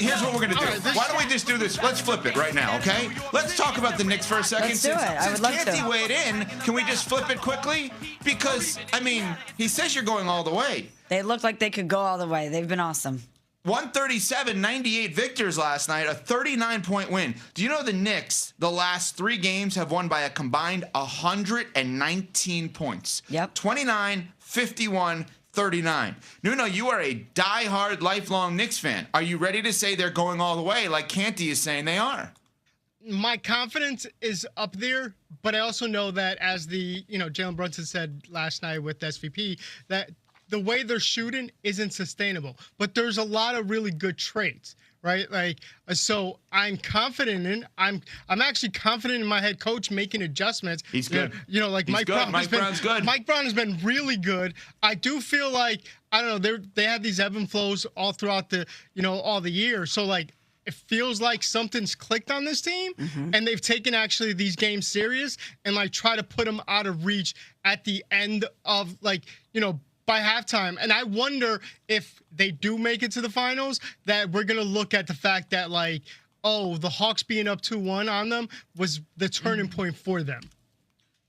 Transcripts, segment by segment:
here's what we're going to do. Why don't we just do this? Let's flip it right now, okay? Let's talk about the Knicks for a second. Let's do it. I would love to. Since Canty weighed in, can we just flip it quickly? Because, I mean, he says you're going all the way. They look like they could go all the way. They've been awesome. 137-98 victors last night, a 39-point win. Do you know the Knicks, the last 3 games, have won by a combined 119 points? Yep. 29, 51, 39. Nuno, you are a diehard, lifelong Knicks fan. Are you ready to say they're going all the way like Canty is saying they are? My confidence is up there, but I also know that, as Jalen Brunson said last night with SVP, that the way they're shooting isn't sustainable. But there's a lot of really good traits, right? So I'm confident in. I'm actually confident in my head coach making adjustments. He's good. Mike Brown. Mike Brown's good. Mike Brown has been really good. I do feel like, I don't know, they have these ebb and flows all throughout all the year. So it feels like something's clicked on this team, and they've taken actually these games serious and try to put them out of reach at the end of by halftime. And I wonder if they do make it to the finals, that we're going to look at the fact that the Hawks being up 2-1 on them was the turning point for them.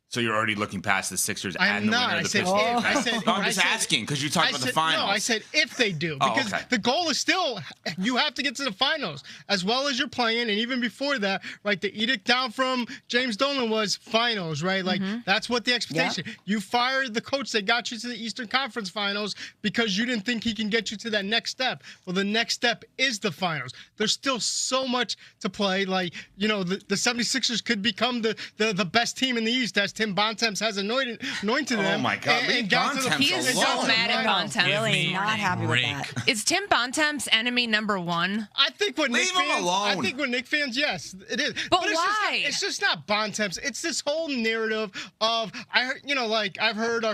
So you're already looking past the Sixers and the winner of the Pistons game. I'm just asking because you talked about the finals. No, I said if they do, because the goal is still you have to get to the finals as well as you're playing. And even before that, right, the edict down from James Dolan was finals, right? That's what the expectation. Yeah. You fired the coach that got you to the Eastern Conference Finals because you didn't think he can get you to that next step. Well, the next step is the finals. There's still so much to play. The 76ers could become the best team in the East as Tim Bontemps has anointed them. Oh my God! He is so mad at Bontemps. Really not happy with that. Is Tim Bontemps enemy number 1? I think with Leave him alone. I think with Knicks fans, yes, it is. But why? It's just not Bontemps. It's this whole narrative of I've heard our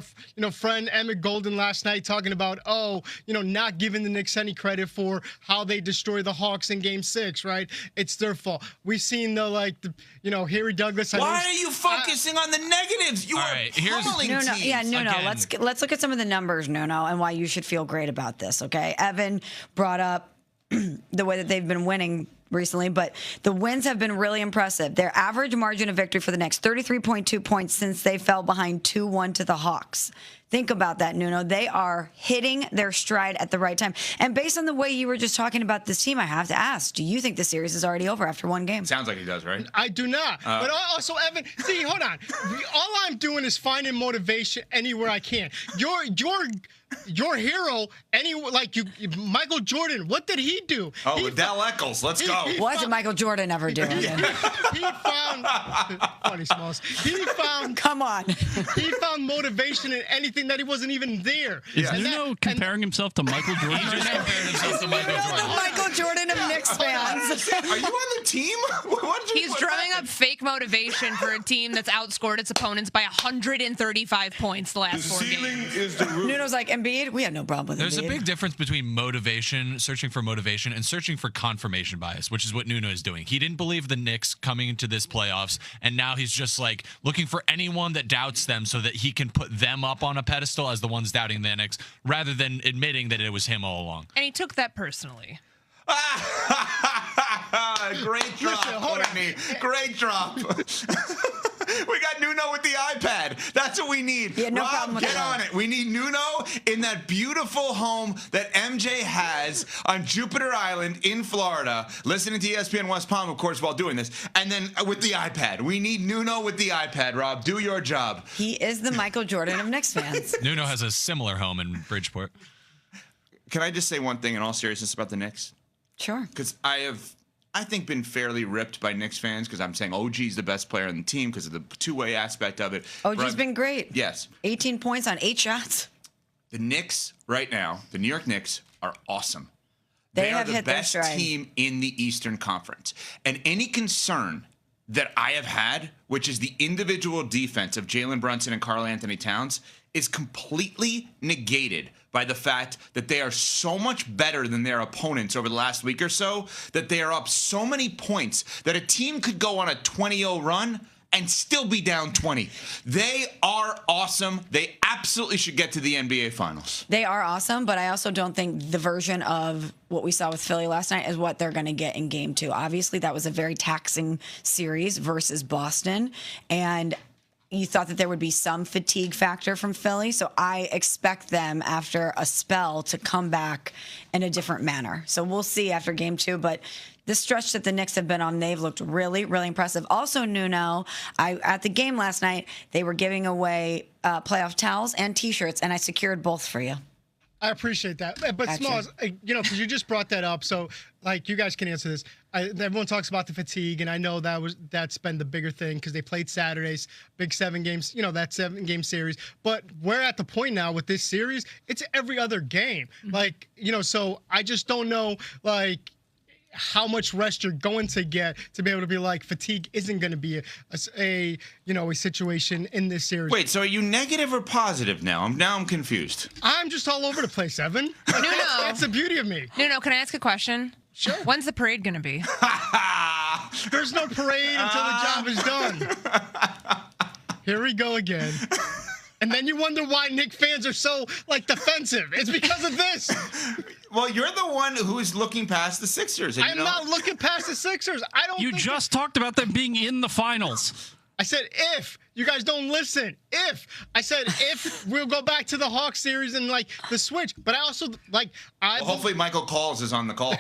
friend Emmett Golden last night talking about not giving the Knicks any credit for how they destroy the Hawks in Game 6. Right? It's their fault. We've seen Harry Douglas. Why are you focusing on the negatives? You are pummeling teams. Yeah, Nuno. Let's look at some of the numbers, Nuno, and why you should feel great about this. Okay, Evan brought up the way that they've been winning recently, but the wins have been really impressive. Their average margin of victory for the Knicks, 33.2 points since they fell behind 2-1 to the Hawks. Think about that, Nuno. They are hitting their stride at the right time. And based on the way you were just talking about this team, I have to ask, do you think the series is already over after one game? Sounds like he does, right? I do not. But also, Evan, see, hold on. All I'm doing is finding motivation anywhere I can. Your hero, Michael Jordan, what did he do? Liddell Eccles, let's go. What did Michael Jordan ever do? He found funny Smalls. Come on. He found motivation in anything that he wasn't even there. Is Nuno comparing himself to Michael Jordan? He just compared himself to Michael Jordan. Michael Jordan of Knicks fans. Are you on the team? He's drumming up fake motivation for a team that's outscored its opponents by 135 points the last 4 games. Is the roof. Nuno's like, Embiid, we have no problem with There's Embiid. a big difference between motivation, searching for motivation, and searching for confirmation bias, which is what Nuno is doing. He didn't believe the Knicks coming into this playoffs, and now he's just looking for anyone that doubts them so that he can put them up on a pedestal as the ones doubting the Knicks, rather than admitting that it was him all along. And he took that personally. Great drop, Courtney. Great drop. We got Nuno with the iPad. That's what we need. Yeah, no Rob, problem with get that. on it. We need Nuno in that beautiful home that MJ has on Jupiter Island in Florida, listening to ESPN West Palm, of course, while doing this. And then with the iPad. We need Nuno with the iPad, Rob. Do your job. He is the Michael Jordan of Knicks fans. Nuno has a similar home in Bridgeport. Can I just say one thing in all seriousness about the Knicks? Sure. Because I think, been fairly ripped by Knicks fans because I'm saying OG's the best player on the team because of the two-way aspect of it. OG's been great. Yes. 18 points on 8 shots. The Knicks right now, the New York Knicks, are awesome. They are have the hit their best stride. team in the Eastern Conference. And any concern that I have had, which is the individual defense of Jalen Brunson and Karl Anthony Towns, is completely negated by the fact that they are so much better than their opponents over the last week or so, that they are up so many points that a team could go on a 20-0 run and still be down 20. They are awesome. They absolutely should get to the NBA Finals. They are awesome, but I also don't think the version of what we saw with Philly last night is what they're going to get in game 2. Obviously, that was a very taxing series versus Boston, and you thought that there would be some fatigue factor from Philly, so I expect them after a spell to come back in a different manner. So we'll see after game 2, but this stretch that the Knicks have been on, they've looked really, really impressive. Also, Nuno, at the game last night, they were giving away playoff towels and T-shirts, and I secured both for you. I appreciate that. But Gotcha. Smalls, because you just brought that up, so you guys can answer this. Everyone talks about the fatigue, and I know that's been the bigger thing because they played Saturdays, big 7 games, that 7-game series. But we're at the point now with this series, it's every other game. So I just don't know, how much rest you're going to get to be able to be fatigue isn't going to be a situation in this series. Wait, so are you negative or positive now? I'm confused. I'm just all over the place, Evan. That's the beauty of me. No, can I ask a question? Sure. When's the parade going to be? There's no parade until the job is done. Here we go again. And then you wonder why Knicks fans are so defensive. It's because of this. Well, you're the one who's looking past the Sixers. I'm not looking past the Sixers. You just talked about them being in the finals. I said if. You guys don't listen. If. I said if we'll go back to the Hawks series and the switch. But I also hopefully Michael Calls is on the call.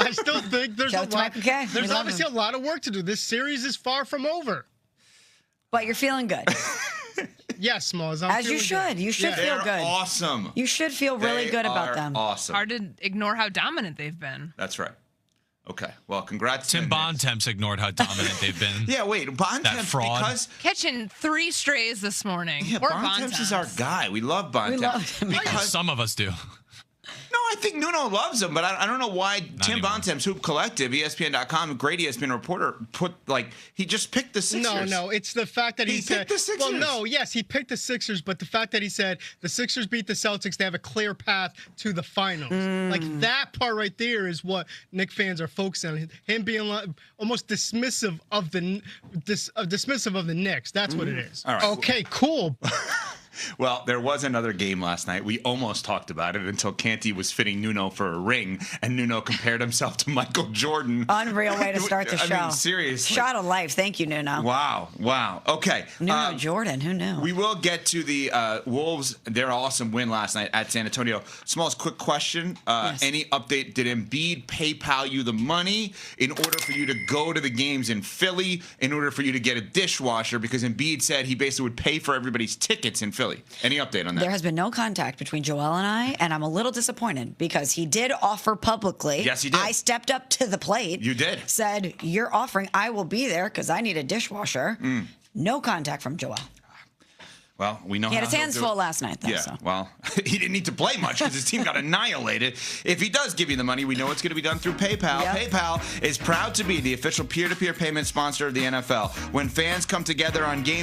I still think there's Shout out to Michael K. There's We love obviously him. a lot of work to do. This series is far from over. But you're feeling good. Yes, Smalls. As you should. You should feel They're good. awesome. You should feel really good about them. Awesome. Hard to ignore how dominant they've been. That's right. Okay. Well, congrats. Tim to the Knicks. Bontemps ignored how dominant they've been. Yeah, wait. Bontemps, fraud. because Catching 3 strays this morning. yeah, Poor Bontemps is our guy. We love Bontemps. love him. Because Some of us do. no, I think Nuno loves him, but I don't know why Tim anymore. Bontemps, Hoop Collective, ESPN.com, great ESPN reporter, he just picked the Sixers. No, it's the fact that he said. picked the Sixers. Well, no, yes, he picked the Sixers, but the fact that he said the Sixers beat the Celtics, they have a clear path to the finals. That part right there is what Knicks fans are focusing on. Him being almost dismissive of the Knicks. That's what it is. All right. Okay, cool. Well, there was another game last night. We almost talked about it until Canty was fitting Nuno for a ring, and Nuno compared himself to Michael Jordan. Unreal way to start the show. I mean, seriously. Shot of life. Thank you, Nuno. Wow. Okay. Nuno Jordan. Who knew? We will get to the Wolves. Their awesome win last night at San Antonio. Smallest quick question. Yes. Any update? Did Embiid PayPal you the money in order for you to go to the games in Philly, in order for you to get a dishwasher? Because Embiid said he basically would pay for everybody's tickets in Philly. Any update on that? There has been no contact between Joel and I'm a little disappointed because he did offer publicly. Yes, he did. I stepped up to the plate. You did. Said, you're offering, I will be there because I need a dishwasher. No contact from Joel. Well, we know He had how his hands he'll do full it. last night, though. Yeah, So. well, he didn't need to play much because his team got annihilated. If he does give you the money, we know it's going to be done through PayPal. Yep. PayPal is proud to be the official peer-to-peer payment sponsor of the NFL. When fans come together on game